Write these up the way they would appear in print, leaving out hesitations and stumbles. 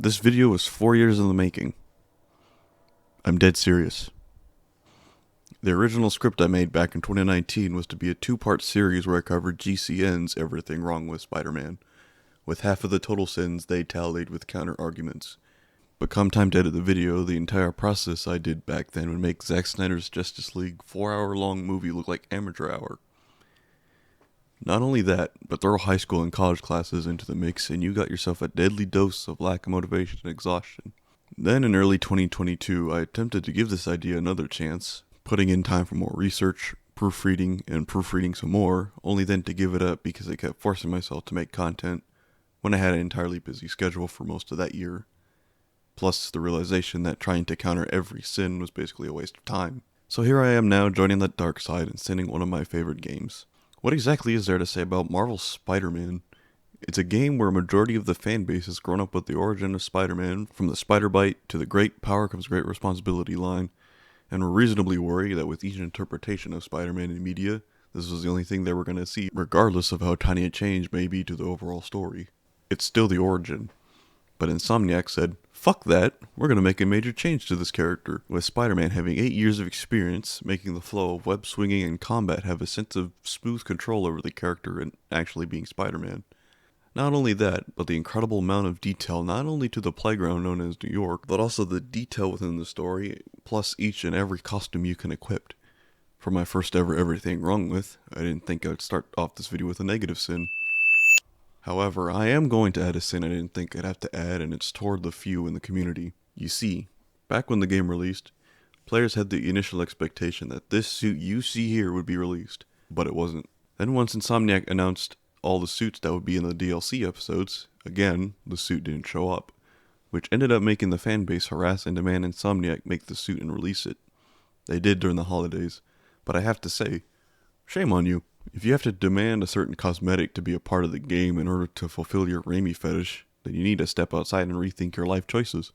This video was 4 years in the making. I'm dead serious. The original script I made back in 2019 was to be a 2-part series where I covered GCN's Everything Wrong with Spider-Man, with half of the total sins they tallied with counter-arguments. But come time to edit the video, the entire process I did back then would make Zack Snyder's Justice League 4-hour-long movie look like amateur hour. Not only that, but throw high school and college classes into the mix and you got yourself a deadly dose of lack of motivation and exhaustion. Then in early 2022, I attempted to give this idea another chance, putting in time for more research, proofreading, and proofreading some more, only then to give it up because I kept forcing myself to make content when I had an entirely busy schedule for most of that year. Plus the realization that trying to counter every sin was basically a waste of time. So here I am now joining that dark side and sinning one of my favorite games. What exactly is there to say about Marvel's Spider-Man? It's a game where a majority of the fan base has grown up with the origin of Spider-Man, from the spider bite to the great power comes great responsibility line, and were reasonably worried that with each interpretation of Spider-Man in media, this was the only thing they were going to see, regardless of how tiny a change may be to the overall story. It's still the origin. But Insomniac said, fuck that, we're going to make a major change to this character, with Spider-Man having 8 years of experience, making the flow of web swinging and combat have a sense of smooth control over the character and actually being Spider-Man. Not only that, but the incredible amount of detail not only to the playground known as New York, but also the detail within the story, plus each and every costume you can equip. For my first ever Everything Wrong With, I didn't think I'd start off this video with a negative sin. However, I am going to add a sin I didn't think I'd have to add, and it's toward the few in the community. You see, back when the game released, players had the initial expectation that this suit you see here would be released, but it wasn't. Then once Insomniac announced all the suits that would be in the DLC episodes, again, the suit didn't show up, which ended up making the fanbase harass and demand Insomniac make the suit and release it. They did during the holidays, but I have to say, shame on you. If you have to demand a certain cosmetic to be a part of the game in order to fulfill your Raimi fetish, then you need to step outside and rethink your life choices.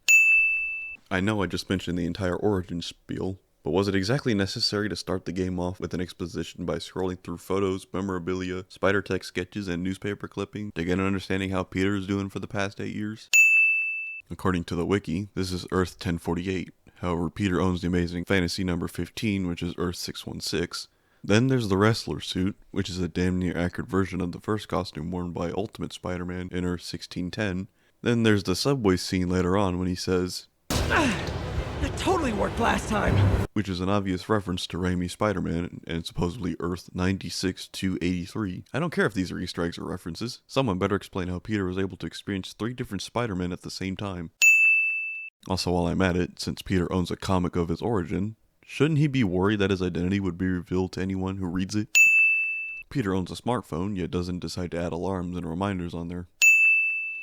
I know I just mentioned the entire origin spiel, but was it exactly necessary to start the game off with an exposition by scrolling through photos, memorabilia, Spider-Tech sketches, and newspaper clipping to get an understanding how Peter is doing for the past 8 years? According to the wiki, this is Earth 1048, however Peter owns the amazing fantasy number 15, which is Earth 616. Then there's the wrestler suit, which is a damn near accurate version of the first costume worn by Ultimate Spider-Man in Earth 1610. Then there's the subway scene later on when he says, That totally worked last time! Which is an obvious reference to Raimi's Spider-Man and supposedly Earth 96-83. I don't care if these are Easter eggs or references. Someone better explain how Peter was able to experience 3 different Spider-Men at the same time. Also, while I'm at it, since Peter owns a comic of his origin, shouldn't he be worried that his identity would be revealed to anyone who reads it? Peter owns a smartphone, yet doesn't decide to add alarms and reminders on there.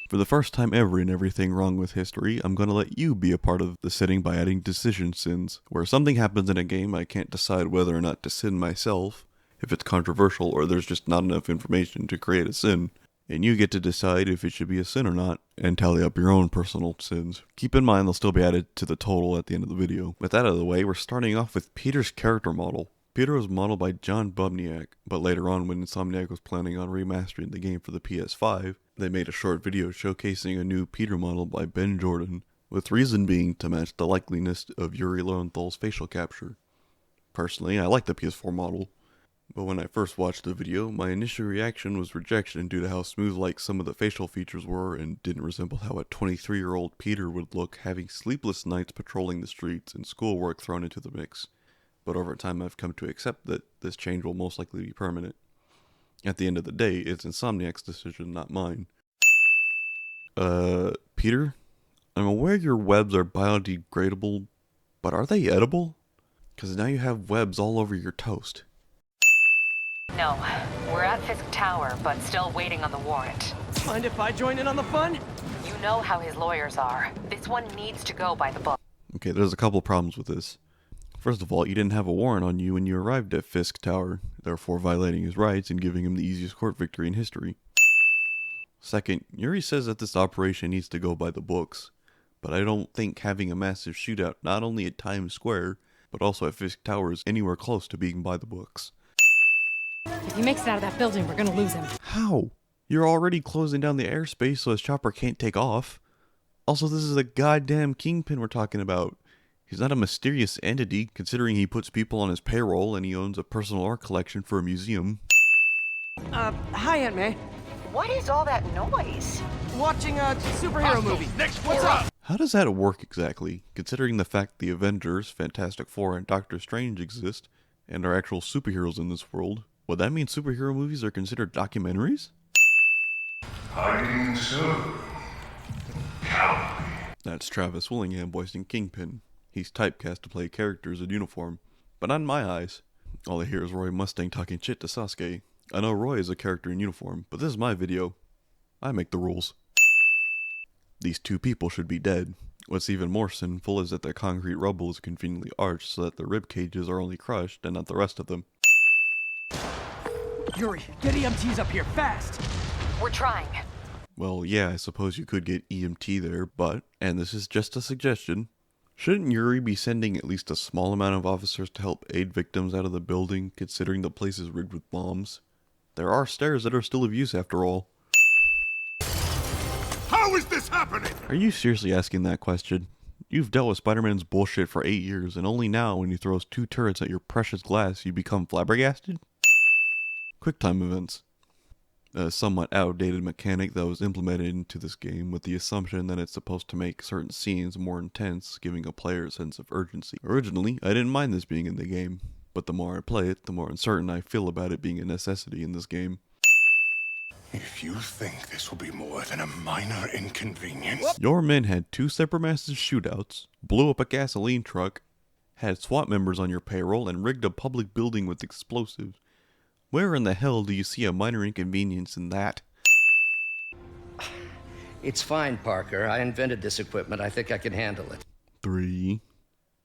For the first time ever in Everything Wrong With history, I'm going to let you be a part of the sinning by adding decision sins, where something happens in a game I can't decide whether or not to sin myself, if it's controversial or there's just not enough information to create a sin. And you get to decide if it should be a sin or not, and tally up your own personal sins. Keep in mind they'll still be added to the total at the end of the video. With that out of the way, we're starting off with Peter's character model. Peter was modeled by John Bubniak, but later on when Insomniac was planning on remastering the game for the PS5, they made a short video showcasing a new Peter model by Ben Jordan, with reason being to match the likeliness of Yuri Lorenthal's facial capture. Personally, I like the PS4 model. But when I first watched the video, my initial reaction was rejection due to how smooth-like some of the facial features were and didn't resemble how a 23-year-old Peter would look having sleepless nights patrolling the streets and schoolwork thrown into the mix. But over time I've come to accept that this change will most likely be permanent. At the end of the day, it's Insomniac's decision, not mine. Peter? I'm aware your webs are biodegradable, but are they edible? Because now you have webs all over your toast. No, we're at Fisk Tower, but still waiting on the warrant. Mind if I join in on the fun? You know how his lawyers are. This one needs to go by the book. Okay, there's a couple of problems with this. First of all, you didn't have a warrant on you when you arrived at Fisk Tower, therefore violating his rights and giving him the easiest court victory in history. Second, Yuri says that this operation needs to go by the books, but I don't think having a massive shootout not only at Times Square, but also at Fisk Tower is anywhere close to being by the books. If he makes it out of that building, we're gonna lose him. How? You're already closing down the airspace so his chopper can't take off. Also, this is a goddamn kingpin we're talking about. He's not a mysterious entity, considering he puts people on his payroll and he owns a personal art collection for a museum. Hi, Aunt May. What is all that noise? Watching a superhero movie. What's up? How does that work exactly, considering the fact the Avengers, Fantastic Four, and Doctor Strange exist, and are actual superheroes in this world? Would that mean superhero movies are considered documentaries? Hiding so. Cowardly. That's Travis Willingham voicing Kingpin. He's typecast to play characters in uniform, but not in my eyes. All I hear is Roy Mustang talking shit to Sasuke. I know Roy is a character in uniform, but this is my video. I make the rules. These two people should be dead. What's even more sinful is that the concrete rubble is conveniently arched so that the rib cages are only crushed and not the rest of them. Yuri, get EMTs up here, fast! We're trying. Well, yeah, I suppose you could get EMT there, but, and this is just a suggestion, shouldn't Yuri be sending at least a small amount of officers to help aid victims out of the building, considering the place is rigged with bombs? There are stairs that are still of use after all. How is this happening? Are you seriously asking that question? You've dealt with Spider-Man's bullshit for 8 years, and only now when he throws 2 turrets at your precious glass you become flabbergasted? QuickTime events. A somewhat outdated mechanic that was implemented into this game with the assumption that it's supposed to make certain scenes more intense, giving a player a sense of urgency. Originally, I didn't mind this being in the game, but the more I play it, the more uncertain I feel about it being a necessity in this game. If you think this will be more than a minor inconvenience... Your men had 2 separate massive shootouts, blew up a gasoline truck, had SWAT members on your payroll, and rigged a public building with explosives. Where in the hell do you see a minor inconvenience in that? It's fine, Parker. I invented this equipment. I think I can handle it. 3,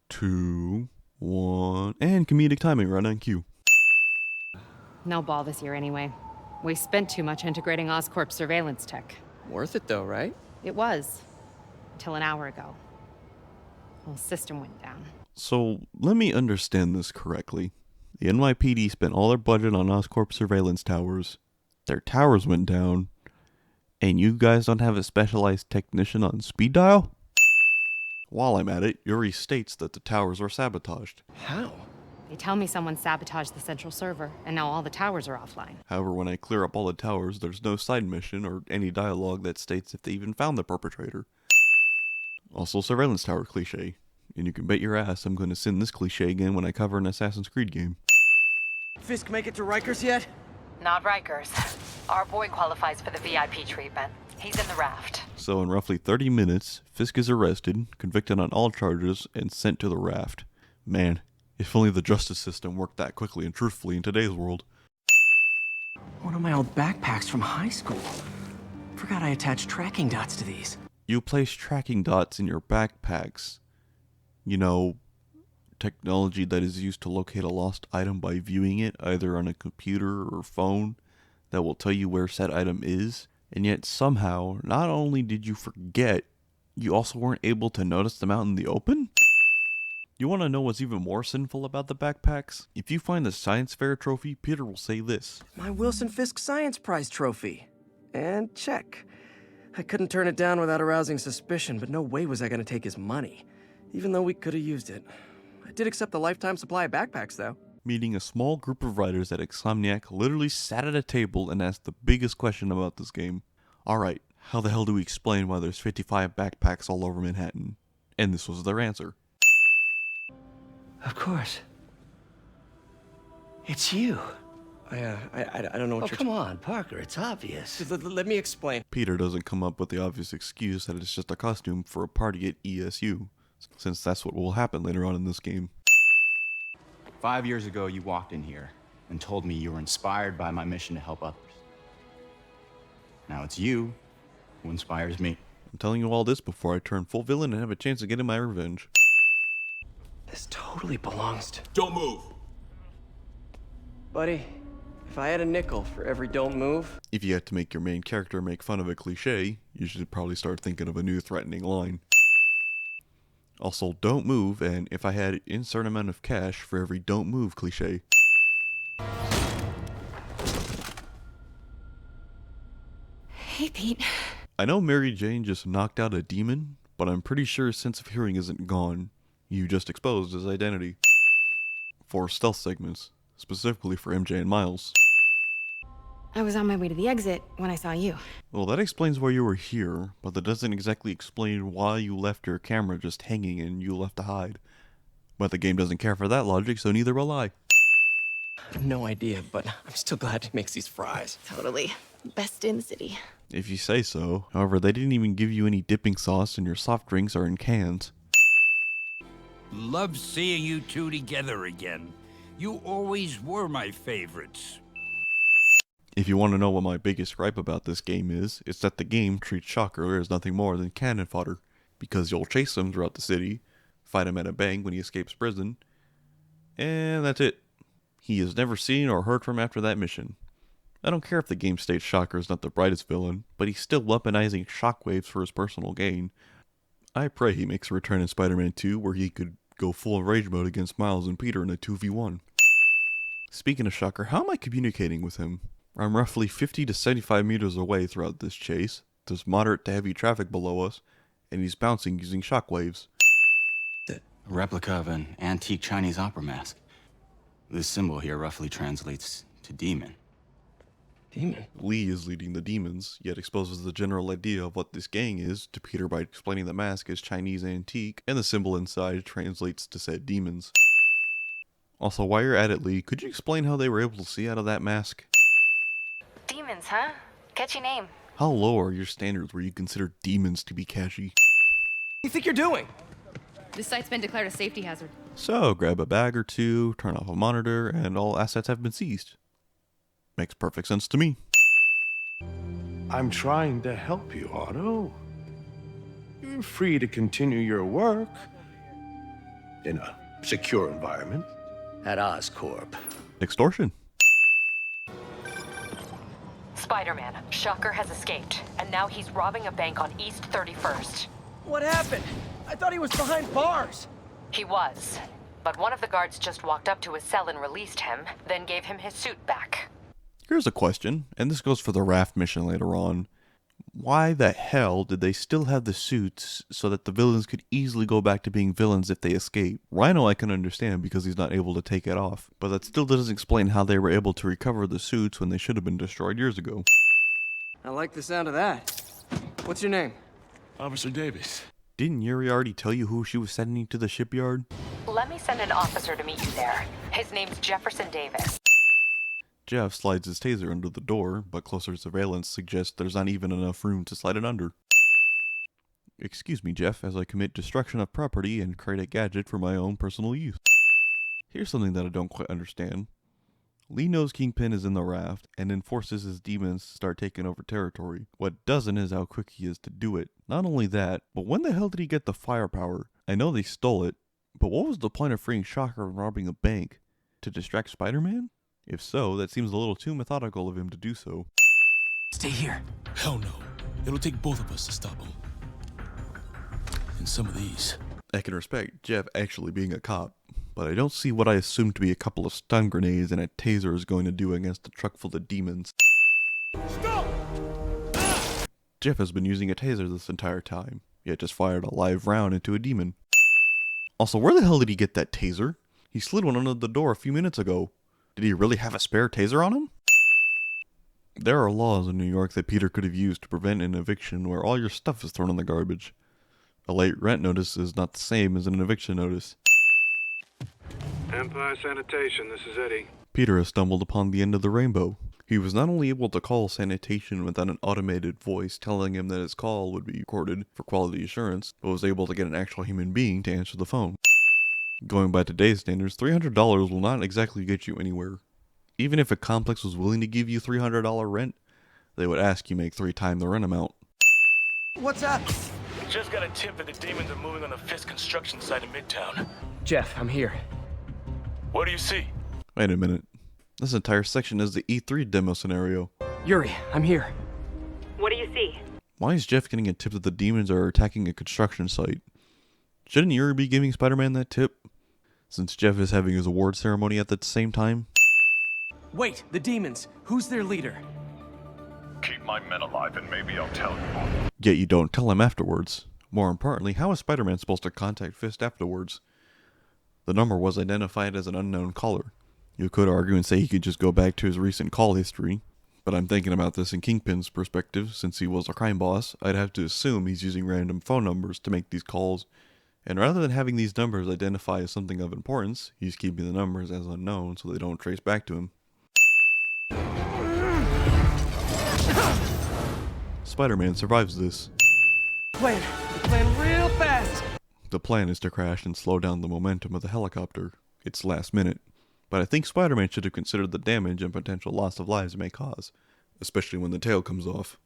2, 1, and comedic timing right on cue. No ball this year anyway. We spent too much integrating Oscorp surveillance tech. Worth it though, right? It was. Until an hour ago. The whole system went down. So, let me understand this correctly. The NYPD spent all their budget on Oscorp surveillance towers. Their towers went down. And you guys don't have a specialized technician on speed dial? While I'm at it, Yuri states that the towers were sabotaged. How? They tell me someone sabotaged the central server, and now all the towers are offline. However, when I clear up all the towers, there's no side mission or any dialogue that states if they even found the perpetrator. Also, surveillance tower cliche. And you can bet your ass I'm going to send this cliche again when I cover an Assassin's Creed game. Fisk make it to Rikers yet? Not Rikers. Our boy qualifies for the VIP treatment. He's in the raft. So in roughly 30 minutes, Fisk is arrested, convicted on all charges, and sent to the raft. Man, if only the justice system worked that quickly and truthfully in today's world. One of my old backpacks from high school. Forgot I attached tracking dots to these. You place tracking dots in your backpacks. You know, technology that is used to locate a lost item by viewing it either on a computer or phone that will tell you where said item is. And yet somehow, not only did you forget, you also weren't able to notice them out in the open? You want to know what's even more sinful about the backpacks? If you find the science fair trophy, Peter will say this. My Wilson Fisk Science Prize trophy. And check. I couldn't turn it down without arousing suspicion, but no way was I going to take his money. Even though we could have used it. I did accept the lifetime supply of backpacks, though. Meeting a small group of writers at Insomniac literally sat at a table and asked the biggest question about this game. Alright, how the hell do we explain why there's 55 backpacks all over Manhattan? And this was their answer. Of course. It's you. I don't know what Oh, come on, Parker. It's obvious. Let me explain. Peter doesn't come up with the obvious excuse that it's just a costume for a party at ESU, since that's what will happen later on in this game. 5 years ago, you walked in here and told me you were inspired by my mission to help others. Now it's you who inspires me. I'm telling you all this before I turn full villain and have a chance of getting my revenge. This totally belongs to... Don't move! Buddy, if I had a nickel for every don't move... If you had to make your main character make fun of a cliche, you should probably start thinking of a new threatening line. Also, don't move, and if I had insert amount of cash for every don't move cliche. Hey, Pete. I know Mary Jane just knocked out a demon, but I'm pretty sure his sense of hearing isn't gone. You just exposed his identity. 4 stealth segments, specifically for MJ and Miles. I was on my way to the exit when I saw you. Well, that explains why you were here, but that doesn't exactly explain why you left your camera just hanging and you left to hide. But the game doesn't care for that logic, so neither will I. No idea, but I'm still glad he makes these fries. Totally. Best in the city. If you say so. However, they didn't even give you any dipping sauce and your soft drinks are in cans. Love seeing you two together again. You always were my favorites. If you want to know what my biggest gripe about this game is, it's that the game treats Shocker as nothing more than cannon fodder. Because you'll chase him throughout the city, fight him at a bank when he escapes prison, and that's it. He is never seen or heard from after that mission. I don't care if the game states Shocker is not the brightest villain, but he's still weaponizing shockwaves for his personal gain. I pray he makes a return in Spider-Man 2 where he could go full rage mode against Miles and Peter in a 2v1. Speaking of Shocker, how am I communicating with him? I'm roughly 50 to 75 meters away throughout this chase. There's moderate to heavy traffic below us, and he's bouncing using shockwaves. A replica of an antique Chinese opera mask. This symbol here roughly translates to demon. Demon? Lee is leading the demons, yet exposes the general idea of what this gang is to Peter by explaining the mask is Chinese antique, and the symbol inside translates to said demons. Also, while you're at it, Lee, could you explain how they were able to see out of that mask? Demons, huh? Catchy name. How low are your standards where you consider demons to be catchy? What do you think you're doing? This site's been declared a safety hazard. So, grab a bag or two, turn off a monitor, and all assets have been seized. Makes perfect sense to me. I'm trying to help you, Otto. You're free to continue your work in a secure environment. At Oscorp. Extortion. Spider-Man, Shocker has escaped, and now he's robbing a bank on East 31st. What happened? I thought he was behind bars. He was, but one of the guards just walked up to his cell and released him, then gave him his suit back. Here's a question, and this goes for the raft mission later on. Why the hell did they still have the suits so that the villains could easily go back to being villains if they escape? Rhino I can understand because he's not able to take it off, but that still doesn't explain how they were able to recover the suits when they should have been destroyed years ago. I like the sound of that. What's your name? Officer Davis. Didn't Yuri already tell you who she was sending to the shipyard? Let me send an officer to meet you there. His name's Jefferson Davis. Jeff slides his taser under the door, but closer surveillance suggests there's not even enough room to slide it under. Excuse me, Jeff, as I commit destruction of property and create a gadget for my own personal use. Here's something that I don't quite understand. Lee knows Kingpin is in the raft, and then forces his demons to start taking over territory. What doesn't is how quick he is to do it. Not only that, but when the hell did he get the firepower? I know they stole it, but what was the point of freeing Shocker and robbing a bank? To distract Spider-Man? If so, that seems a little too methodical of him to do so. Stay here. Hell no. It'll take both of us to stop him. And some of these. I can respect Jeff actually being a cop, but I don't see what I assume to be a couple of stun grenades and a taser is going to do against a truck full of demons. Stop! Jeff has been using a taser this entire time, yet just fired a live round into a demon. Also, where the hell did he get that taser? He slid one under the door a few minutes ago. Did he really have a spare taser on him? There are laws in New York that Peter could have used to prevent an eviction where all your stuff is thrown in the garbage. A late rent notice is not the same as an eviction notice. Empire Sanitation, this is Eddie. Peter has stumbled upon the end of the rainbow. He was not only able to call sanitation without an automated voice telling him that his call would be recorded for quality assurance, but was able to get an actual human being to answer the phone. Going by today's standards, $300 will not exactly get you anywhere. Even if a complex was willing to give you $300 rent, they would ask you make 3 times the rent amount. What's up? Just got a tip that the demons are moving on the Fisk construction site in Midtown. Jeff, I'm here. What do you see? Wait a minute. This entire section is the E3 demo scenario. Yuri, I'm here. What do you see? Why is Jeff getting a tip that the demons are attacking a construction site? Shouldn't Yuri be giving Spider-Man that tip? Since Jeff is having his award ceremony at the same time? Wait, the demons. Who's their leader? Keep my men alive and maybe I'll tell you. Yet you don't tell him afterwards. More importantly, how is Spider-Man supposed to contact Fisk afterwards? The number was identified as an unknown caller. You could argue and say he could just go back to his recent call history, but I'm thinking about this in Kingpin's perspective. Since he was a crime boss, I'd have to assume he's using random phone numbers to make these calls, and rather than having these numbers identify as something of importance, he's keeping the numbers as unknown so they don't trace back to him. Spider-Man survives this. Plan real fast. The plan is to crash and slow down the momentum of the helicopter. It's last minute, but I think Spider-Man should have considered the damage and potential loss of lives it may cause, especially when the tail comes off.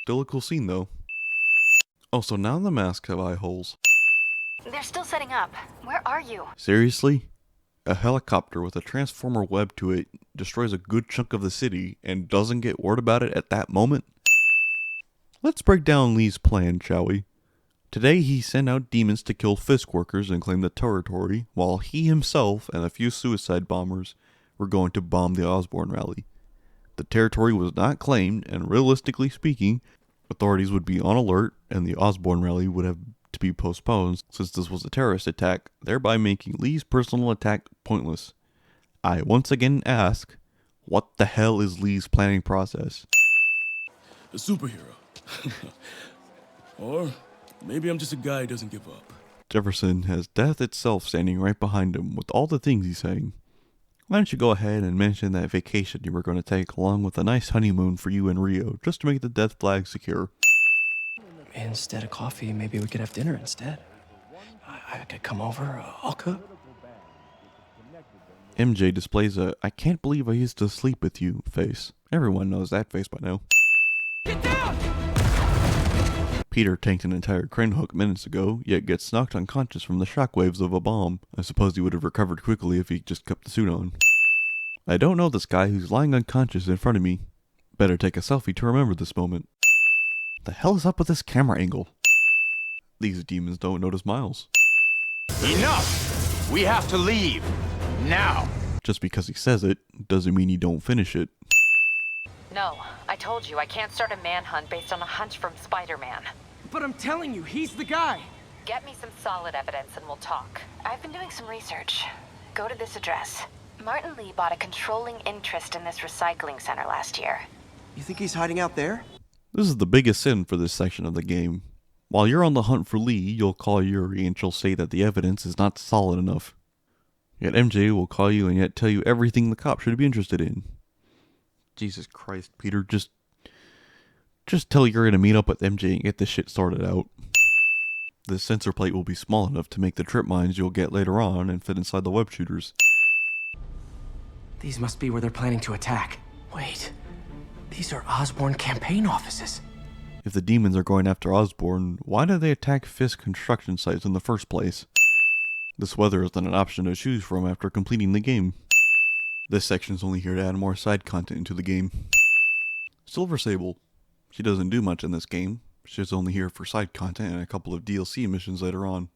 Still a cool scene though. Also, now the masks have eye holes. They're still setting up. Where are you? Seriously? A helicopter with a transformer web to it destroys a good chunk of the city and doesn't get word about it at that moment? Let's break down Lee's plan, shall we? Today he sent out demons to kill Fisk workers and claim the territory, while he himself and a few suicide bombers were going to bomb the Osborn rally. The territory was not claimed, and realistically speaking, authorities would be on alert and the Osborn rally would have to be postponed since this was a terrorist attack, thereby making Lee's personal attack pointless. I once again ask, what the hell is Lee's planning process? A superhero. Or maybe I'm just a guy who doesn't give up. Jefferson has death itself standing right behind him with all the things he's saying. Why don't you go ahead and mention that vacation you were going to take along with a nice honeymoon for you in Rio, just to make the death flag secure? Instead of coffee, maybe we could have dinner instead. I could come over, I'll cook. MJ displays a "I can't believe I used to sleep with you" face. Everyone knows that face by now. Get down! Peter tanked an entire crane hook minutes ago, yet gets knocked unconscious from the shockwaves of a bomb. I suppose he would have recovered quickly if he just kept the suit on. I don't know this guy who's lying unconscious in front of me. Better take a selfie to remember this moment. The hell is up with this camera angle? These demons don't notice Miles. Enough! We have to leave. Now! Just because he says it, doesn't mean he don't finish it. No, I told you I can't start a manhunt based on a hunch from Spider-Man. But I'm telling you, he's the guy. Get me some solid evidence and we'll talk. I've been doing some research. Go to this address. Martin Lee bought a controlling interest in this recycling center last year. You think he's hiding out there? This is the biggest sin for this section of the game. While you're on the hunt for Lee, you'll call Yuri and she'll say that the evidence is not solid enough. Yet MJ will call you and yet tell you everything the cop should be interested in. Jesus Christ, Peter, just tell Yuri to meet up with MJ and get this shit sorted out. This sensor plate will be small enough to make the trip mines you'll get later on and fit inside the web shooters. These must be where they're planning to attack. Wait, these are Osborn campaign offices. If the demons are going after Osborn, why did they attack Fisk construction sites in the first place? This weather isn't an option to choose from after completing the game. This section's only here to add more side content into the game. Silver Sable. She doesn't do much in this game. She's only here for side content and a couple of DLC missions later on.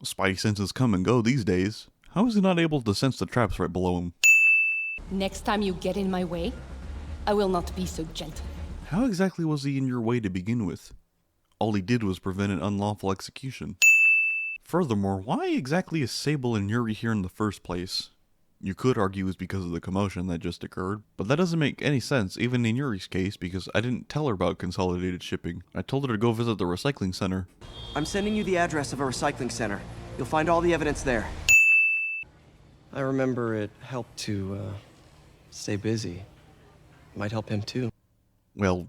Spidey senses come and go these days. How is he not able to sense the traps right below him? Next time you get in my way, I will not be so gentle. How exactly was he in your way to begin with? All he did was prevent an unlawful execution. Furthermore, why exactly is Sable and Yuri here in the first place? You could argue it's because of the commotion that just occurred, but that doesn't make any sense even in Yuri's case because I didn't tell her about consolidated shipping. I told her to go visit the recycling center. I'm sending you the address of a recycling center. You'll find all the evidence there. I remember it helped to, stay busy. Might help him too. Well,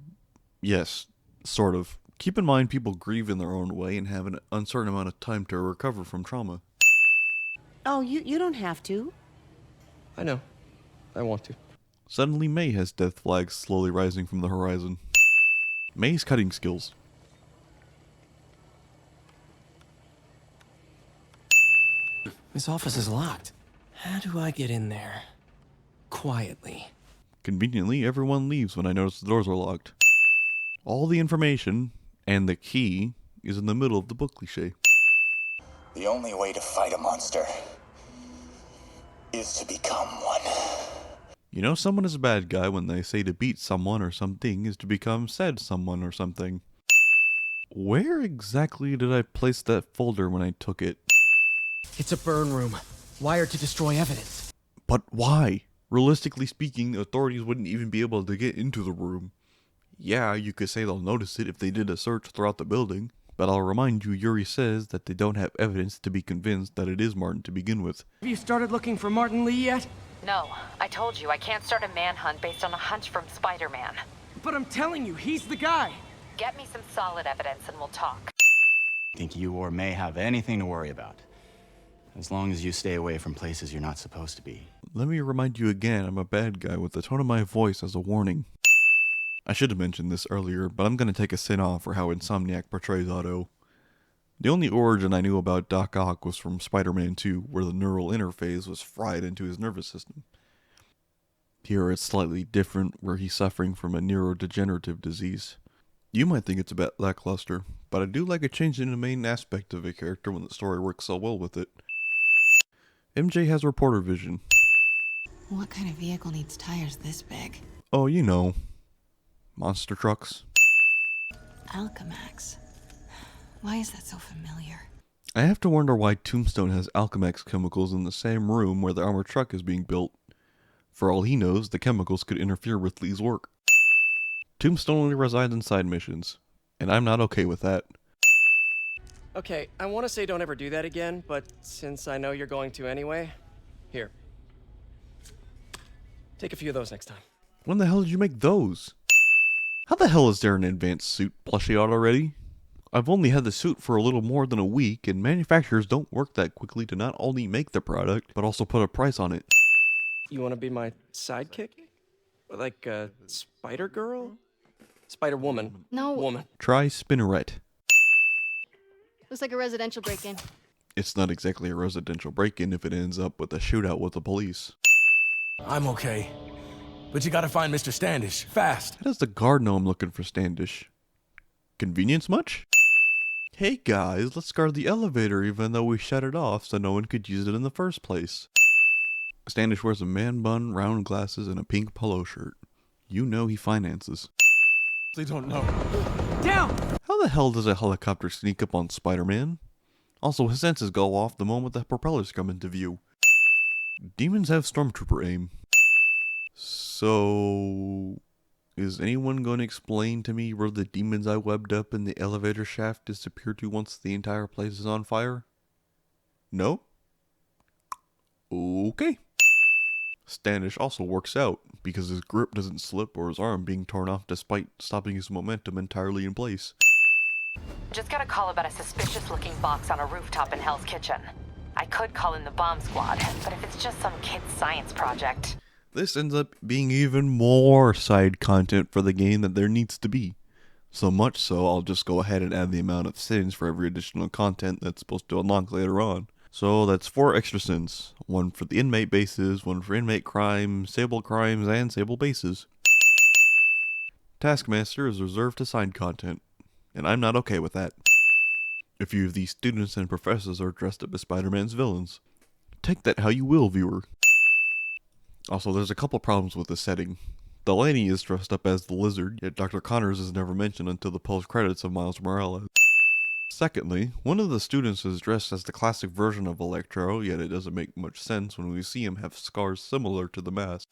yes, sort of. Keep in mind people grieve in their own way and have an uncertain amount of time to recover from trauma. Oh, you don't have to. I know. I want to. Suddenly May has death flags slowly rising from the horizon. May's cutting skills. This office is locked. How do I get in there? Quietly. Conveniently, everyone leaves when I notice the doors are locked. All the information, and the key, is in the middle of the book cliché. The only way to fight a monster is to become one. You know someone is a bad guy when they say to beat someone or something is to become said someone or something. Where exactly did I place that folder when I took it? It's a burn room, wired to destroy evidence. But why? Realistically speaking, the authorities wouldn't even be able to get into the room. Yeah, you could say they'll notice it if they did a search throughout the building, but I'll remind you Yuri says that they don't have evidence to be convinced that it is Martin to begin with. Have you started looking for Martin Lee yet? No, I told you I can't start a manhunt based on a hunch from Spider-Man. But I'm telling you, he's the guy. Get me some solid evidence and we'll talk. Think you or May have anything to worry about. As long as you stay away from places you're not supposed to be. Let me remind you again, I'm a bad guy with the tone of my voice as a warning. I should have mentioned this earlier, but I'm going to take a sin off for how Insomniac portrays Otto. The only origin I knew about Doc Ock was from Spider-Man 2, where the neural interface was fried into his nervous system. Here it's slightly different, where he's suffering from a neurodegenerative disease. You might think it's a bit lackluster, but I do like a change in the main aspect of a character when the story works so well with it. MJ has reporter vision. What kind of vehicle needs tires this big? Oh, you know. Monster trucks. Alchemax. Why is that so familiar? I have to wonder why Tombstone has Alchemax chemicals in the same room where the armored truck is being built. For all he knows, the chemicals could interfere with Lee's work. Tombstone only resides in side missions, and I'm not okay with that. Okay, I want to say don't ever do that again, but since I know you're going to anyway, here. Take a few of those next time. When the hell did you make those? How the hell is there an advanced suit plushie out already? I've only had the suit for a little more than a week, and manufacturers don't work that quickly to not only make the product, but also put a price on it. You want to be my sidekick? Like a spider girl? Spider woman. No. Woman. Try Spinneret. Looks like a residential break-in. It's not exactly a residential break-in if it ends up with a shootout with the police. I'm okay. But you gotta find Mr. Standish, fast. How does the guard know I'm looking for Standish? Convenience much? Hey guys, let's guard the elevator even though we shut it off so no one could use it in the first place. Standish wears a man bun, round glasses, and a pink polo shirt. You know he finances. They don't know. Down! How the hell does a helicopter sneak up on Spider-Man? Also, his senses go off the moment the propellers come into view. Demons have stormtrooper aim. So, is anyone going to explain to me where the demons I webbed up in the elevator shaft disappear to once the entire place is on fire? No? Okay. Standish also works out, because his grip doesn't slip or his arm being torn off despite stopping his momentum entirely in place. Just got a call about a suspicious-looking box on a rooftop in Hell's Kitchen. I could call in the bomb squad, but if it's just some kid's science project... This ends up being even more side content for the game than there needs to be. So much so, I'll just go ahead and add the amount of sins for every additional content that's supposed to unlock later on. So that's 4 extra sins. 1 for the inmate bases, 1 for inmate crimes, Sable crimes, and Sable bases. Taskmaster is reserved to side content, and I'm not okay with that. A few of these students and professors are dressed up as Spider-Man's villains. Take that how you will, viewer. Also, there's a couple problems with the setting. Delaney is dressed up as the Lizard, yet Dr. Connors is never mentioned until the post-credits of Miles Morales. Secondly, one of the students is dressed as the classic version of Electro, yet it doesn't make much sense when we see him have scars similar to the mask.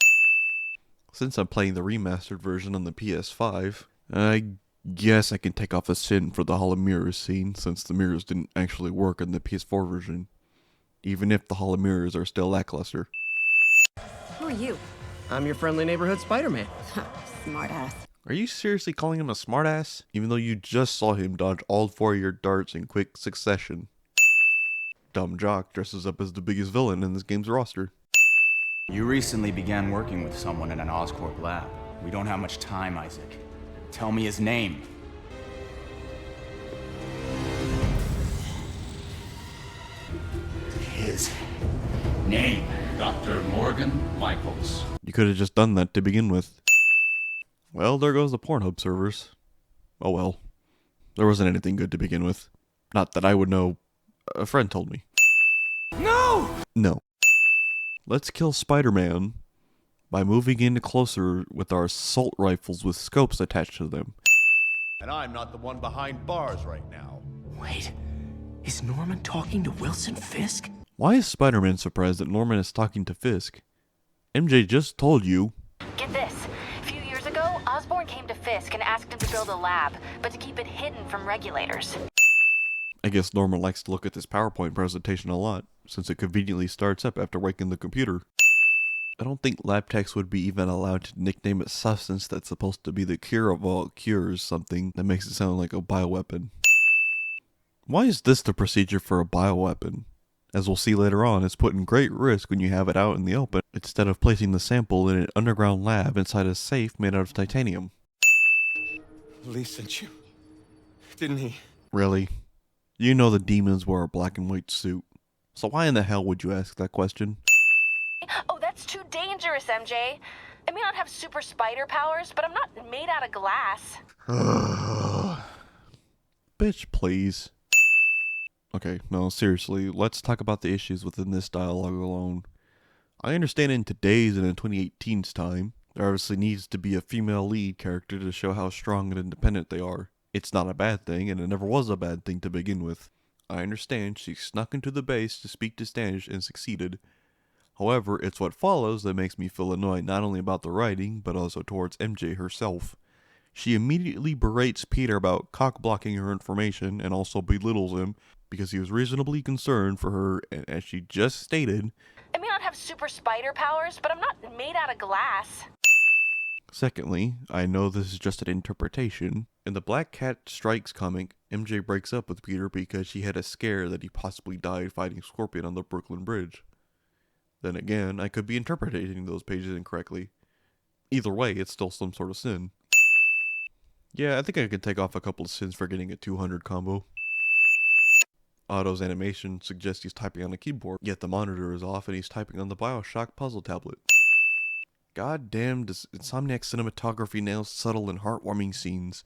Since I'm playing the remastered version on the PS5, I guess I can take off a sin for the Hall of Mirrors scene, since the mirrors didn't actually work in the PS4 version, even if the Hall of Mirrors are still lackluster. Who are you? I'm your friendly neighborhood Spider-Man. Smartass. Are you seriously calling him a smartass? Even though you just saw him dodge all 4 of your darts in quick succession. Dumb Jock dresses up as the biggest villain in this game's roster. You recently began working with someone in an Oscorp lab. We don't have much time, Isaac. Tell me his name. His name, Dr. Morgan Michaels. You could have just done that to begin with. Well, there goes the Pornhub servers. Oh well. There wasn't anything good to begin with. Not that I would know. A friend told me. No! No. Let's kill Spider-Man by moving in closer with our assault rifles with scopes attached to them. And I'm not the one behind bars right now. Wait, is Norman talking to Wilson Fisk? Why is Spider-Man surprised that Norman is talking to Fisk? MJ just told you. Get this. A few years ago, Osborn came to Fisk and asked him to build a lab, but to keep it hidden from regulators. I guess Norman likes to look at this PowerPoint presentation a lot, since it conveniently starts up after waking the computer. I don't think lab techs would be even allowed to nickname a substance that's supposed to be the cure of all cures something that makes it sound like a bioweapon. Why is this the procedure for a bioweapon? As we'll see later on, it's put in great risk when you have it out in the open, instead of placing the sample in an underground lab inside a safe made out of titanium. Lee sent you, didn't he? Really? You know the demons wear a black and white suit, so why in the hell would you ask that question? Oh, that's too dangerous, MJ. I may not have super spider powers, but I'm not made out of glass. Bitch, please. Okay, no, seriously, let's talk about the issues within this dialogue alone. I understand in today's and in 2018's time, there obviously needs to be a female lead character to show how strong and independent they are. It's not a bad thing, and it never was a bad thing to begin with. I understand she snuck into the base to speak to Standish and succeeded. However, it's what follows that makes me feel annoyed not only about the writing, but also towards MJ herself. She immediately berates Peter about cock-blocking her information and also belittles him because he was reasonably concerned for her, and as she just stated, I may not have super spider powers, but I'm not made out of glass. Secondly, I know this is just an interpretation. In the Black Cat Strikes comic, MJ breaks up with Peter because she had a scare that he possibly died fighting Scorpion on the Brooklyn Bridge. Then again, I could be interpreting those pages incorrectly. Either way, it's still some sort of sin. Yeah, I think I could take off a couple of sins for getting a 200 combo. Otto's animation suggests he's typing on a keyboard, yet the monitor is off and he's typing on the Bioshock puzzle tablet. God damn, does Insomniac cinematography nail subtle and heartwarming scenes.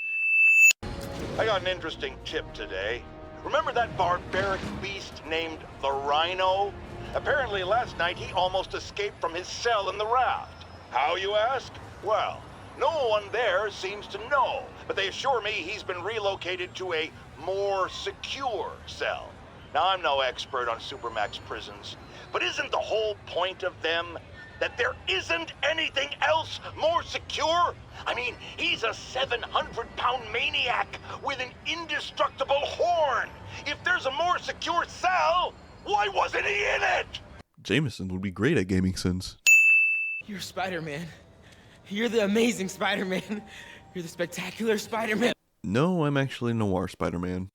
I got an interesting tip today. Remember that barbaric beast named the Rhino? Apparently last night he almost escaped from his cell in the raft. How, you ask? Well, no one there seems to know, but they assure me he's been relocated to a more secure cell. Now, I'm no expert on Supermax prisons, but isn't the whole point of them that there isn't anything else more secure? I mean, he's a 700-pound maniac with an indestructible horn. If there's a more secure cell, why wasn't he in it? Jameson would be great at gaming sins. You're Spider-Man. You're the amazing Spider-Man. You're the spectacular Spider-Man. No, I'm actually Noir Spider-Man.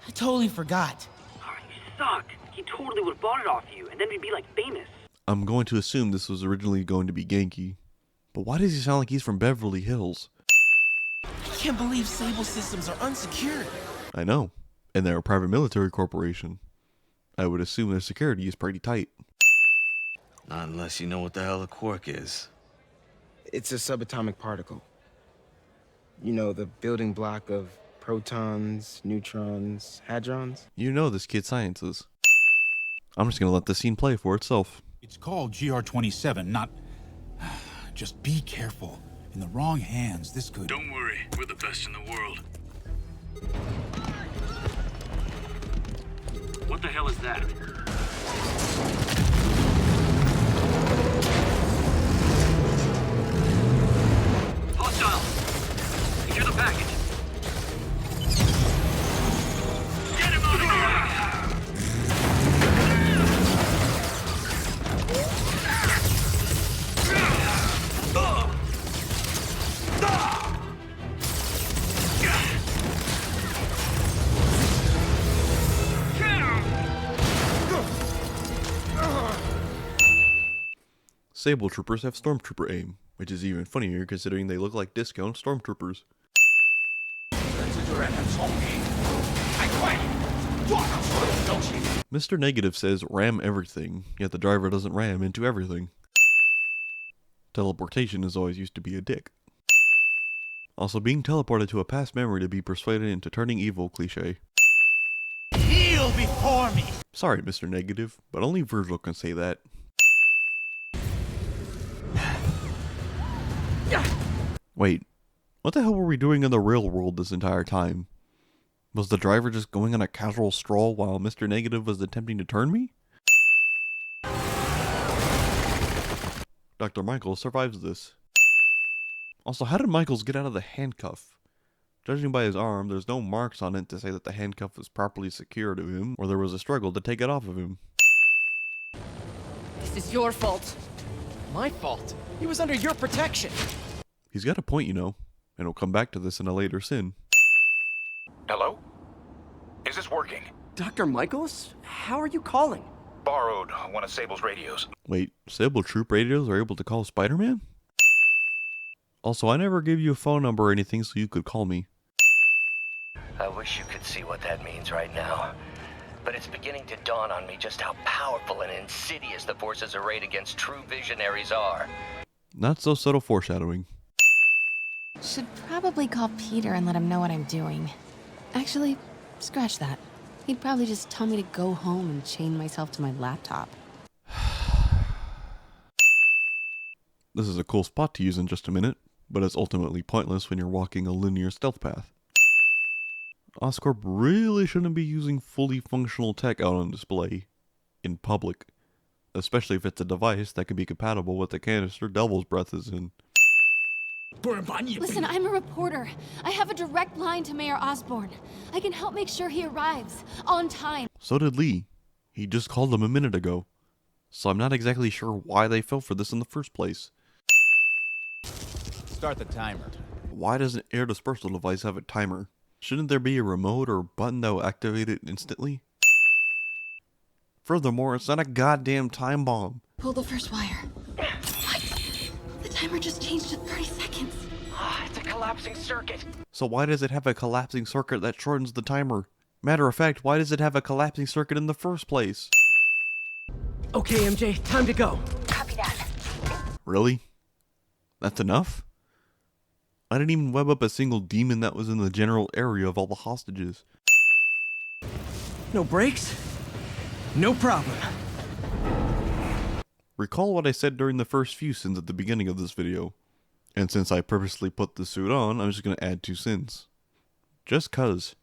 I totally forgot. Oh, you suck. He totally would have bought it off you, and then we'd be like famous. I'm going to assume this was originally going to be Genki. But why does he sound like he's from Beverly Hills? I can't believe Sable systems are unsecured. I know, and they're a private military corporation. I would assume their security is pretty tight. Not unless you know what the hell a quark is. It's a subatomic particle. You know, the building block of protons, neutrons, hadrons. You know this kid sciences. I'm just gonna let the scene play for itself. It's called GR-27, not... Just be careful. In the wrong hands, this could... Don't worry, we're the best in the world. What the hell is that? Hostile! Secure the package. Get him out of here! Sable troopers have stormtrooper aim, which is even funnier considering they look like discount stormtroopers. Mr. Negative says ram everything, yet the driver doesn't ram into everything. Teleportation is always used to be a dick. Also, being teleported to a past memory to be persuaded into turning evil cliche. Kneel before me! Sorry, Mr. Negative, but only Virgil can say that. Wait, what the hell were we doing in the real world this entire time? Was the driver just going on a casual stroll while Mr. Negative was attempting to turn me? Dr. Michaels survives this. Also, how did Michaels get out of the handcuff? Judging by his arm, there's no marks on it to say that the handcuff was properly secured to him, or there was a struggle to take it off of him. This is your fault. My fault? He was under your protection. He's got a point, you know, and we'll come back to this in a later sin. Hello? Is this working? Dr. Michaels? How are you calling? Borrowed one of Sable's radios. Wait, Sable Troop radios are able to call Spider-Man? Also, I never gave you a phone number or anything so you could call me. I wish you could see what that means right now. But it's beginning to dawn on me just how powerful and insidious the forces arrayed against true visionaries are. Not so subtle foreshadowing. Should probably call Peter and let him know what I'm doing. Actually, scratch that. He'd probably just tell me to go home and chain myself to my laptop. This is a cool spot to use in just a minute, but it's ultimately pointless when you're walking a linear stealth path. Oscorp really shouldn't be using fully functional tech out on display in public, especially if it's a device that can be compatible with the canister Devil's Breath is in. Listen, I'm a reporter. I have a direct line to Mayor Osborn. I can help make sure he arrives on time. So did Lee. He just called them a minute ago. So I'm not exactly sure why they fell for this in the first place. Start the timer. Why does an air dispersal device have a timer? Shouldn't there be a remote or button that will activate it instantly? Furthermore, it's not a goddamn time bomb. Pull the first wire. What? The timer just changed to 30 seconds. It's a collapsing circuit. So why does it have a collapsing circuit that shortens the timer? Matter of fact, why does it have a collapsing circuit in the first place? Okay, MJ, time to go. Copy that. Really? That's enough? I didn't even web up a single demon that was in the general area of all the hostages. No brakes? No problem. Recall what I said during the first few sins at the beginning of this video. And since I purposely put the suit on, I'm just going to add 2 sins. Just cuz.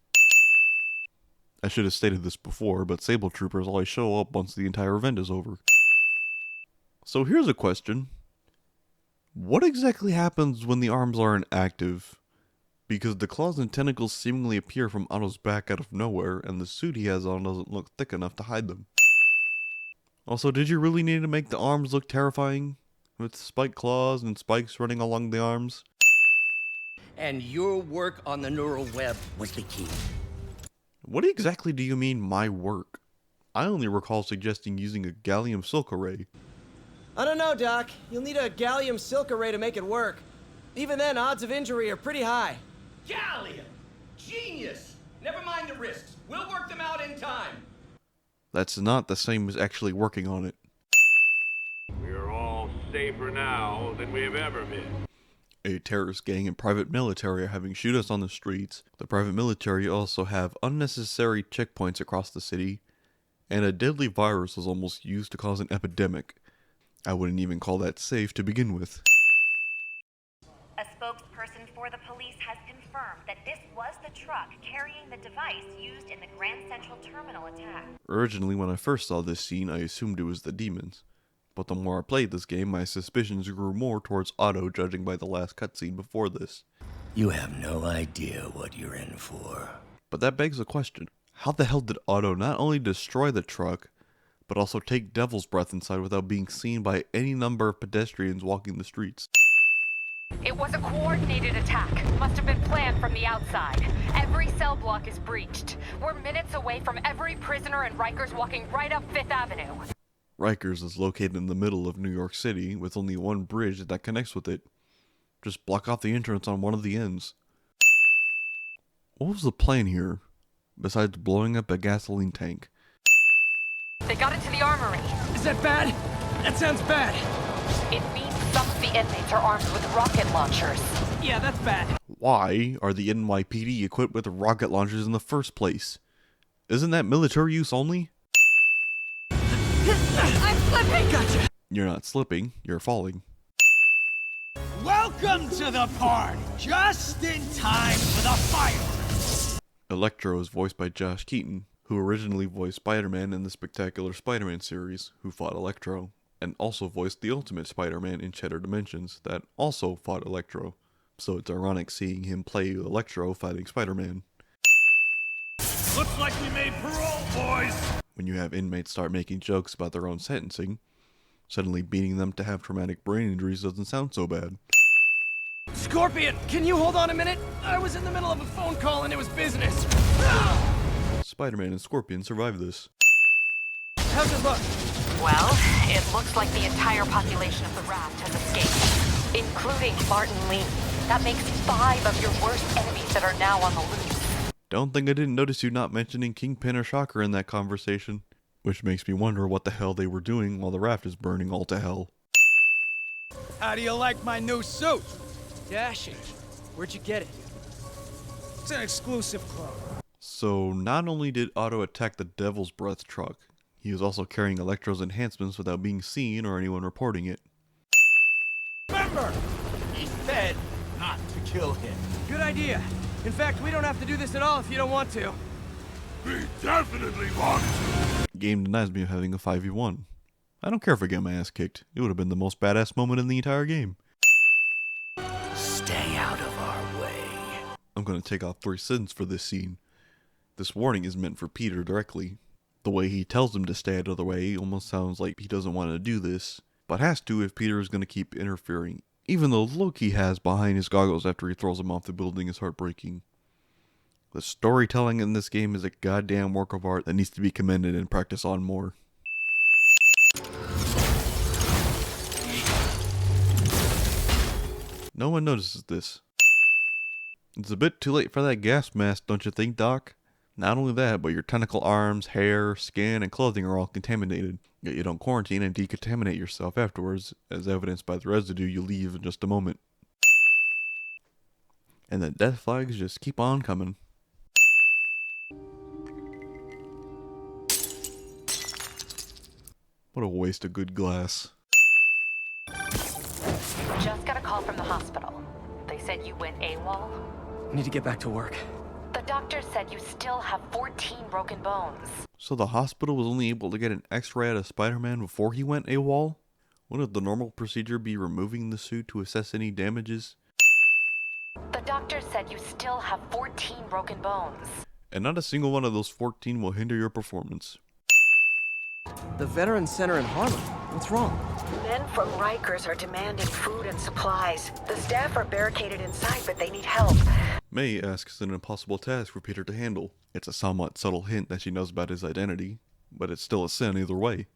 I should have stated this before, but Sable Troopers always show up once the entire event is over. So here's a question. What exactly happens when the arms aren't active? Because the claws and tentacles seemingly appear from Otto's back out of nowhere, and the suit he has on doesn't look thick enough to hide them. Also, did you really need to make the arms look terrifying? With spiked claws and spikes running along the arms? And your work on the neural web was the key. What exactly do you mean, my work? I only recall suggesting using a gallium silk array. I don't know, Doc. You'll need a gallium silk array to make it work. Even then, odds of injury are pretty high. Gallium! Genius! Never mind the risks. We'll work them out in time. That's not the same as actually working on it. We are all safer now than we have ever been. A terrorist gang and private military are having shootouts on the streets. The private military also have unnecessary checkpoints across the city. And a deadly virus was almost used to cause an epidemic. I wouldn't even call that safe to begin with. A spokesperson for the police has confirmed that this was the truck carrying the device used in the Grand Central Terminal attack. Originally, when I first saw this scene, I assumed it was the demons. But the more I played this game, my suspicions grew more towards Otto, judging by the last cutscene before this. You have no idea what you're in for. But that begs the question. How the hell did Otto not only destroy the truck, but also take Devil's Breath inside without being seen by any number of pedestrians walking the streets? It was a coordinated attack. Must have been planned from the outside. Every cell block is breached. We're minutes away from every prisoner and Rikers walking right up 5th Avenue. Rikers is located in the middle of New York City with only one bridge that connects with it. Just block off the entrance on one of the ends. What was the plan here, besides blowing up a gasoline tank? They got into the armory. Is that bad? That sounds bad. It means some of the inmates are armed with rocket launchers. Yeah, that's bad. Why are the NYPD equipped with rocket launchers in the first place? Isn't that military use only? I'm slipping! Gotcha! You're not slipping, you're falling. Welcome Welcome to the party! Just in time for the fireworks! Electro is voiced by Josh Keaton, who originally voiced Spider-Man in the Spectacular Spider-Man series, who fought Electro, and also voiced the Ultimate Spider-Man in Cheddar Dimensions, that also fought Electro. So it's ironic seeing him play Electro fighting Spider-Man. Looks like we made parole, boys! When you have inmates start making jokes about their own sentencing, suddenly beating them to have traumatic brain injuries doesn't sound so bad. Scorpion, can you hold on a minute? I was in the middle of a phone call and it was business. Spider-Man and Scorpion survived this. How's it look? Well, it looks like the entire population of the raft has escaped, including Martin Lee. That makes 5 of your worst enemies that are now on the loose. Don't think I didn't notice you not mentioning Kingpin or Shocker in that conversation, which makes me wonder what the hell they were doing while the raft is burning all to hell. How do you like my new suit? Dashing. Where'd you get it? It's an exclusive club. So not only did Otto attack the Devil's Breath truck, he was also carrying Electro's enhancements without being seen or anyone reporting it. Remember, he said not to kill him. Good idea. In fact, we don't have to do this at all if you don't want to. We definitely want to. Game denies me of having a 5v1. I don't care if I get my ass kicked. It would have been the most badass moment in the entire game. Stay out of our way. I'm gonna take off 3 cents for this scene. This warning is meant for Peter directly. The way he tells him to stay out of the way almost sounds like he doesn't want to do this, but has to if Peter is gonna keep interfering. Even the look he has behind his goggles after he throws him off the building is heartbreaking. The storytelling in this game is a goddamn work of art that needs to be commended and practiced on more. No one notices this. It's a bit too late for that gas mask, don't you think, Doc? Not only that, but your tentacle arms, hair, skin, and clothing are all contaminated. Yet you don't quarantine and decontaminate yourself afterwards, as evidenced by the residue you leave in just a moment. And the death flags just keep on coming. What a waste of good glass. Just got a call from the hospital. They said you went AWOL. Need to get back to work. The doctor said you still have 14 broken bones. So the hospital was only able to get an x-ray out of Spider-Man before he went AWOL? Wouldn't the normal procedure be removing the suit to assess any damages? The doctor said you still have 14 broken bones. And not a single one of those 14 will hinder your performance. The Veterans Center in Harlem. What's wrong? Men from Rikers are demanding food and supplies. The staff are barricaded inside, but they need help. May asks an impossible task for Peter to handle. It's a somewhat subtle hint that she knows about his identity, but it's still a sin either way.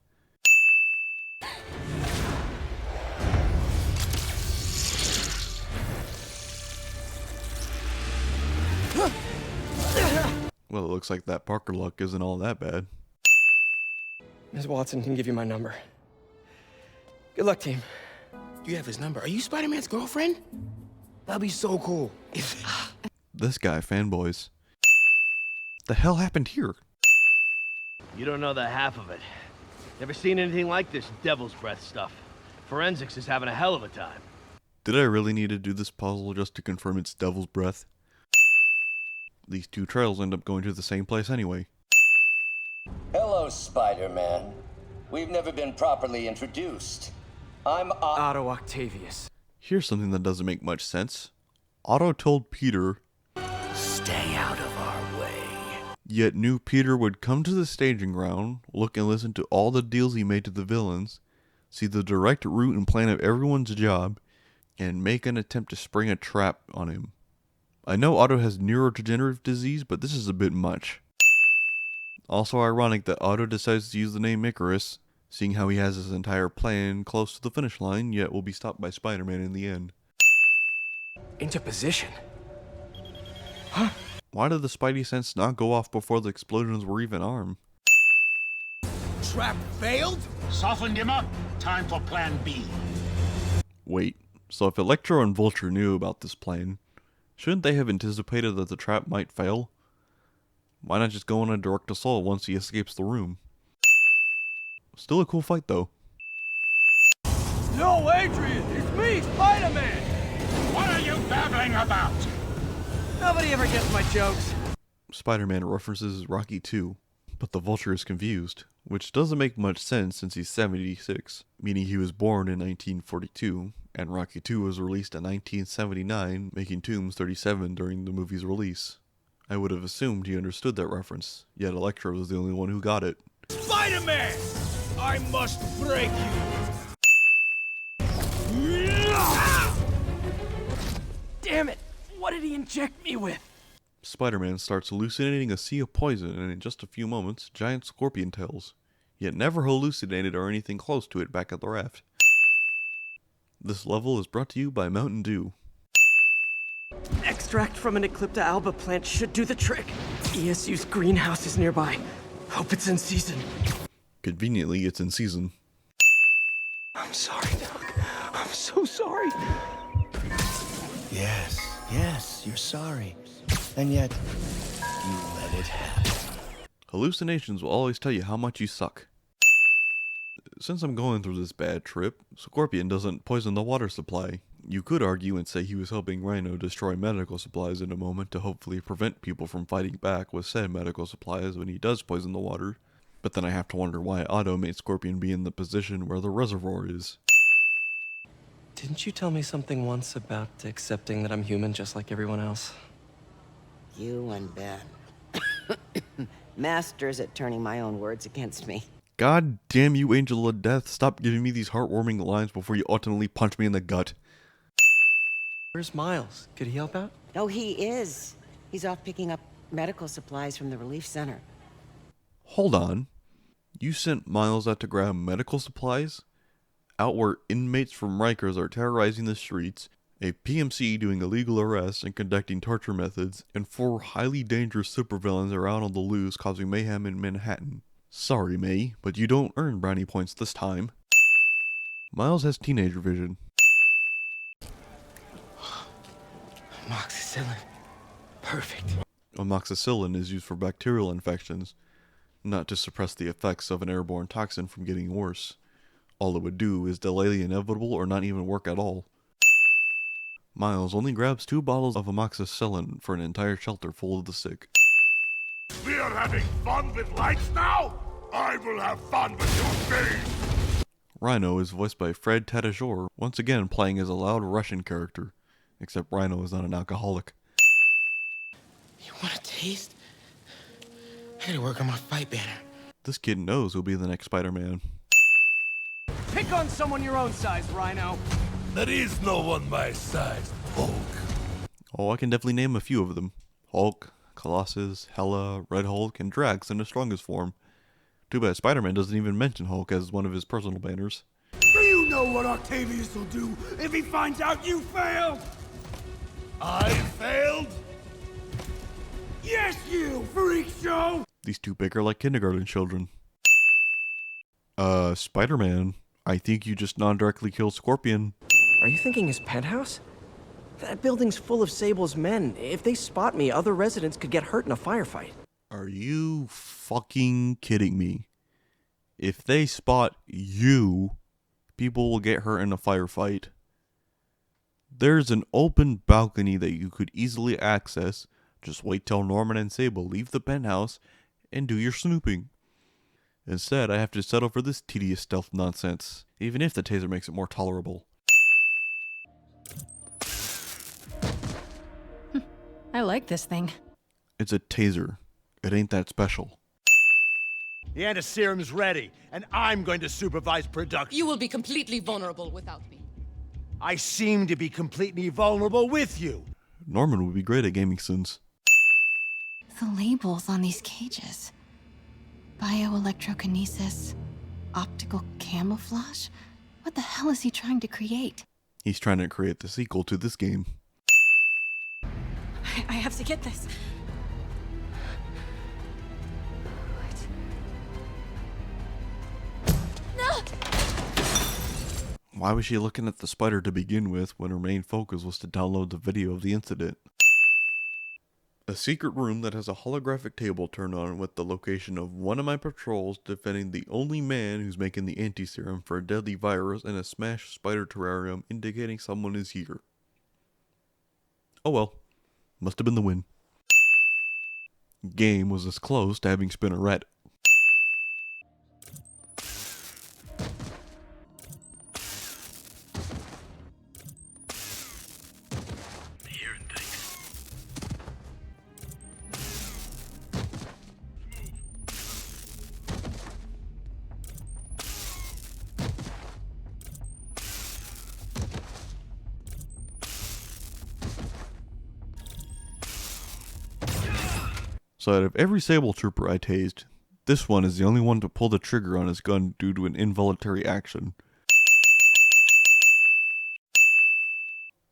Well, it looks like that Parker luck isn't all that bad. Ms. Watson can give you my number. Good luck, team. You have his number. Are you Spider-Man's girlfriend? That'd be so cool. This guy, fanboys. The hell happened here? You don't know the half of it. Never seen anything like this Devil's Breath stuff. Forensics is having a hell of a time. Did I really need to do this puzzle just to confirm it's Devil's Breath? These 2 trails end up going to the same place anyway. Hello, Spider-Man. We've never been properly introduced. I'm Otto Octavius. Here's something that doesn't make much sense. Otto told Peter, stay out of our way. Yet knew Peter would come to the staging ground, look and listen to all the deals he made to the villains, see the direct route and plan of everyone's job, and make an attempt to spring a trap on him. I know Otto has neurodegenerative disease, but this is a bit much. Also ironic that Otto decides to use the name Icarus, seeing how he has his entire plan close to the finish line, yet will be stopped by Spider-Man in the end. Into position. Huh? Why did the Spidey sense not go off before the explosions were even armed? Trap failed? Softened him up. Time for plan B. Wait, so if Electro and Vulture knew about this plan, shouldn't they have anticipated that the trap might fail? Why not just go on a direct assault once he escapes the room? Still a cool fight though. Yo, Adrian, it's me, Spider-Man! What are you babbling about? Nobody ever gets my jokes. Spider-Man references Rocky 2, but the Vulture is confused, which doesn't make much sense since he's 76, meaning he was born in 1942, and Rocky 2 was released in 1979, making Toombs 37 during the movie's release. I would have assumed he understood that reference, yet Electro was the only one who got it. Spider-Man! I must break you! Damn it! What did he inject me with? Spider-Man starts hallucinating a sea of poison, and in just a few moments, giant scorpion tails, yet never hallucinated or anything close to it back at the raft. This level is brought to you by Mountain Dew. Extract from an Eclipta alba plant should do the trick. ESU's greenhouse is nearby. Hope it's in season. Conveniently, it's in season. I'm sorry, Doc. I'm so sorry. Yes, you're sorry. And yet, you let it happen. Hallucinations will always tell you how much you suck. Since I'm going through this bad trip, Scorpion doesn't poison the water supply. You could argue and say he was helping Rhino destroy medical supplies in a moment to hopefully prevent people from fighting back with said medical supplies when he does poison the water. But then I have to wonder why Otto made Scorpion be in the position where the reservoir is. Didn't you tell me something once about accepting that I'm human just like everyone else? You and Ben. Masters at turning my own words against me. God damn you, Angel of Death, stop giving me these heartwarming lines before you ultimately punch me in the gut. Where's Miles? Could he help out? Oh, he is. He's off picking up medical supplies from the relief center. Hold on. You sent Miles out to grab medical supplies? Out where inmates from Rikers are terrorizing the streets, a PMC doing illegal arrests and conducting torture methods, and 4 highly dangerous supervillains are out on the loose causing mayhem in Manhattan. Sorry, May, but you don't earn brownie points this time. Miles has teenager vision. Amoxicillin. Perfect. Amoxicillin is used for bacterial infections, not to suppress the effects of an airborne toxin from getting worse. All it would do is delay the inevitable or not even work at all. Miles only grabs 2 bottles of amoxicillin for an entire shelter full of the sick. We are having fun with lights now? I will have fun with your face! Rhino is voiced by Fred Tatasciore, once again playing as a loud Russian character, except Rhino is not an alcoholic. You want a taste? I gotta work on my fight banner. This kid knows who'll be the next Spider-Man. Pick on someone your own size, Rhino. There is no one my size, Hulk. Oh, I can definitely name a few of them. Hulk, Colossus, Hela, Red Hulk, and Drax in his strongest form. Too bad Spider-Man doesn't even mention Hulk as one of his personal banners. Do you know what Octavius will do if he finds out you failed? I failed? Yes, you freak show! These two bicker like kindergarten children. Spider-Man, I think you just non-directly killed Scorpion. Are you thinking his penthouse? That building's full of Sable's men. If they spot me, other residents could get hurt in a firefight. Are you fucking kidding me? If they spot you, people will get hurt in a firefight. There's an open balcony that you could easily access. Just wait till Norman and Sable leave the penthouse and do your snooping. Instead, I have to settle for this tedious stealth nonsense, even if the taser makes it more tolerable. I like this thing. It's a taser. It ain't that special. The antiserum's ready, and I'm going to supervise production. You will be completely vulnerable without me. I seem to be completely vulnerable with you. Norman would be great at gaming sins. The labels on these cages. Bioelectrokinesis, optical camouflage? What the hell is he trying to create? He's trying to create the sequel to this game. I have to get this. No! Why was she looking at the spider to begin with when her main focus was to download the video of the incident? A secret room that has a holographic table turned on with the location of one of my patrols defending the only man who's making the anti-serum for a deadly virus and a smashed spider terrarium indicating someone is here. Oh well, must have been the win. Game was as close to having spin a red. So out of every Sable Trooper I tased, this one is the only one to pull the trigger on his gun due to an involuntary action.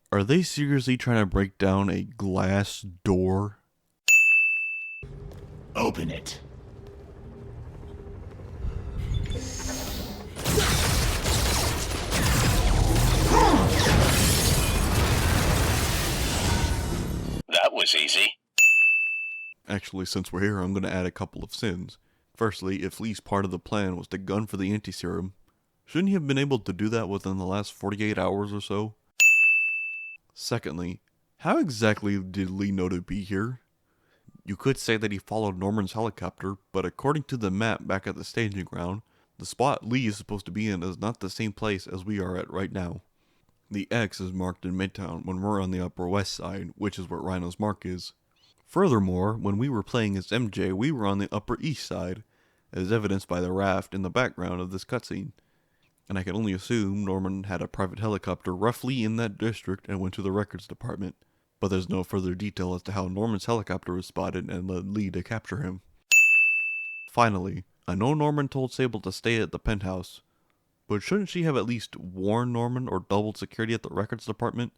Are they seriously trying to break down a glass door? Open it. That was easy. Actually, since we're here, I'm going to add a couple of sins. Firstly, if Lee's part of the plan was to gun for the anti-serum, shouldn't he have been able to do that within the last 48 hours or so? Secondly, how exactly did Lee know to be here? You could say that he followed Norman's helicopter, but according to the map back at the staging ground, the spot Lee is supposed to be in is not the same place as we are at right now. The X is marked in Midtown when we're on the Upper West Side, which is where Rhino's mark is. Furthermore, when we were playing as MJ, we were on the Upper East Side, as evidenced by the raft in the background of this cutscene. And I can only assume Norman had a private helicopter roughly in that district and went to the records department, but there's no further detail as to how Norman's helicopter was spotted and led Lee to capture him. Finally, I know Norman told Sable to stay at the penthouse, but shouldn't she have at least warned Norman or doubled security at the records department?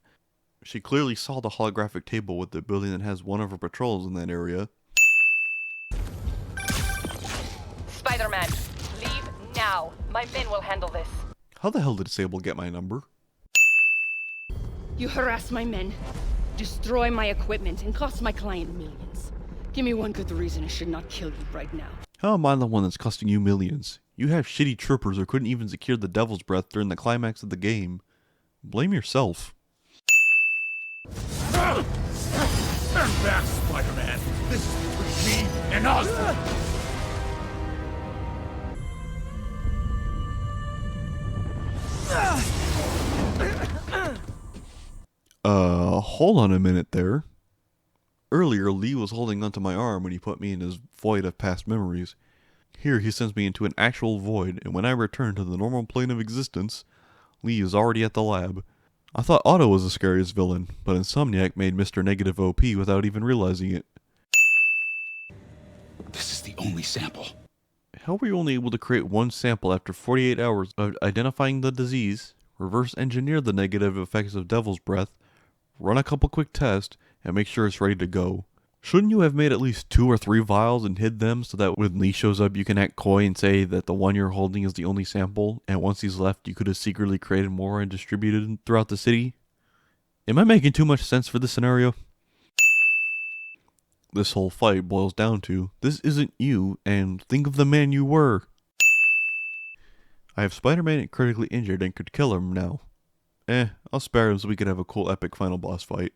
She clearly saw the holographic table with the building that has one of her patrols in that area. Spider-Man, leave now. My men will handle this. How the hell did Sable get my number? You harass my men, destroy my equipment, and cost my client millions. Give me one good reason I should not kill you right now. How am I the one that's costing you millions? You have shitty troopers who couldn't even secure the Devil's Breath during the climax of the game. Blame yourself. Stand back, Spider-Man. This is between me and Osborn. Hold on a minute there. Earlier, Lee was holding onto my arm when he put me in his void of past memories. Here, he sends me into an actual void, and when I return to the normal plane of existence, Lee is already at the lab. I thought Otto was the scariest villain, but Insomniac made Mr. Negative OP without even realizing it. This is the only sample. How were you only able to create one sample after 48 hours of identifying the disease, reverse engineer the negative effects of Devil's Breath, run a couple quick tests, and make sure it's ready to go? Shouldn't you have made at least 2 or 3 vials and hid them so that when Lee shows up you can act coy and say that the one you're holding is the only sample, and once he's left you could have secretly created more and distributed throughout the city? Am I making too much sense for this scenario? This whole fight boils down to, this isn't you, and think of the man you were. I have Spider-Man critically injured and could kill him now. I'll spare him so we could have a cool epic final boss fight.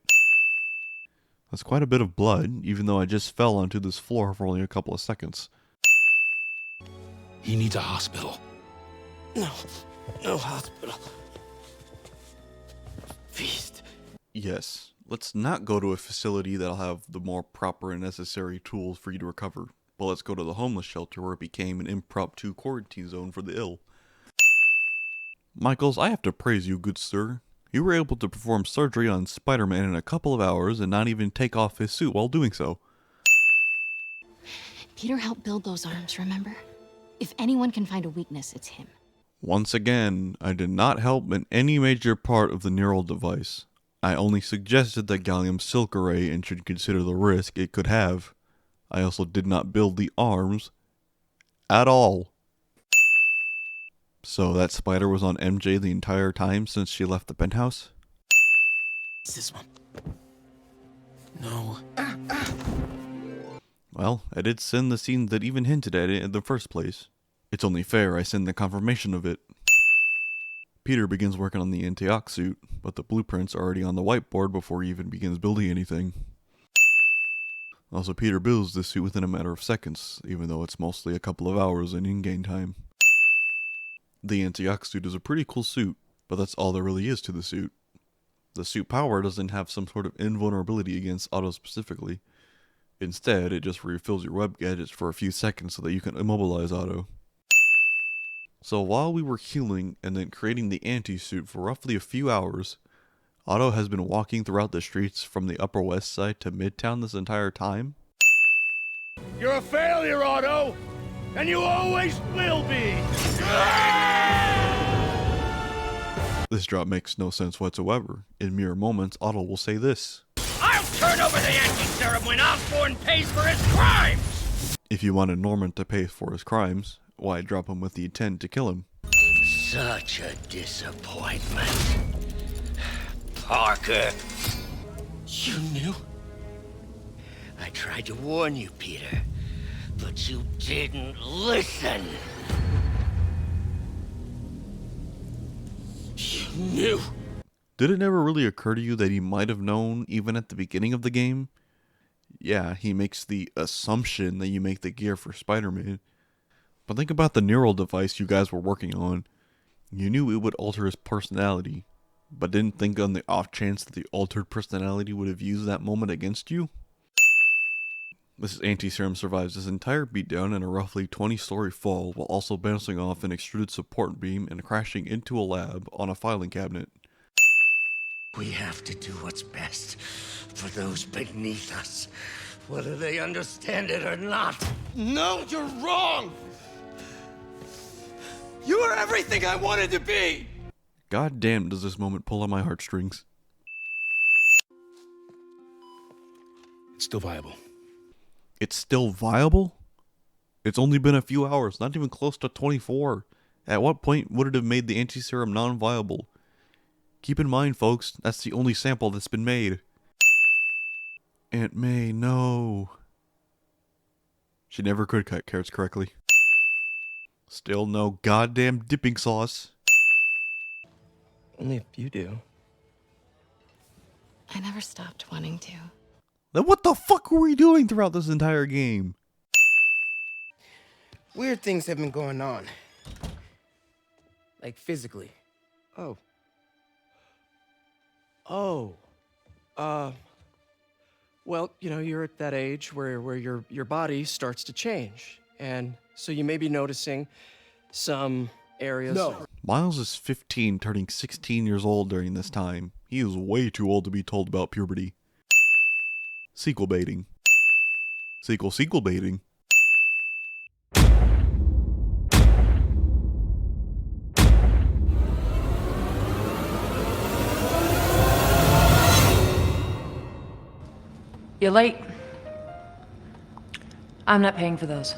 That's quite a bit of blood, even though I just fell onto this floor for only a couple of seconds. He needs a hospital. No hospital. Feast. Yes, let's not go to a facility that'll have the more proper and necessary tools for you to recover, but let's go to the homeless shelter where it became an impromptu quarantine zone for the ill. Michaels, I have to praise you, good sir. You were able to perform surgery on Spider-Man in a couple of hours and not even take off his suit while doing so. Peter helped build those arms, remember? If anyone can find a weakness, it's him. Once again, I did not help in any major part of the neural device. I only suggested that gallium silk array and should consider the risk it could have. I also did not build the arms at all. So that spider was on MJ the entire time since she left the penthouse? It's this one. No. Well, I did send the scene that even hinted at it in the first place. It's only fair I send the confirmation of it. Peter begins working on the Antioch suit, but the blueprints are already on the whiteboard before he even begins building anything. Also, Peter builds this suit within a matter of seconds, even though it's mostly a couple of hours in-game time. The Antioch suit is a pretty cool suit, but that's all there really is to the suit. The suit power doesn't have some sort of invulnerability against Otto specifically. Instead, it just refills your web gadgets for a few seconds so that you can immobilize Otto. So while we were healing and then creating the anti-suit for roughly a few hours, Otto has been walking throughout the streets from the Upper West Side to Midtown this entire time? You're a failure, Otto! And you always will be! This drop makes no sense whatsoever. In mere moments, Otto will say this: I'll turn over the anti-serum when Osborn pays for his crimes! If you wanted Norman to pay for his crimes, why drop him with the intent to kill him? Such a disappointment. Parker. You knew? I tried to warn you, Peter, but you didn't listen. You knew. Did it never really occur to you that he might have known even at the beginning of the game? Yeah, he makes the assumption that you make the gear for Spider-Man. But think about the neural device you guys were working on. You knew it would alter his personality, but didn't think on the off chance that the altered personality would have used that moment against you? This anti-serum survives this entire beatdown in a roughly 20-story fall while also bouncing off an extruded support beam and crashing into a lab on a filing cabinet. We have to do what's best for those beneath us, whether they understand it or not. No, you're wrong! You are everything I wanted to be! God damn, does this moment pull on my heartstrings. It's still viable. It's still viable? It's only been a few hours, not even close to 24. At what point would it have made the anti-serum non-viable? Keep in mind, folks, that's the only sample that's been made. Aunt May, no. She never could cut carrots correctly. Still no goddamn dipping sauce. Only if you do. I never stopped wanting to. Then what the fuck were we doing throughout this entire game? Weird things have been going on. Like physically. Oh. Well, you know, you're at that age where your body starts to change. And so you may be noticing some areas. No. Miles is 15, turning 16 years old during this time. He is way too old to be told about puberty. Sequel baiting. Sequel baiting. You're late. I'm not paying for those.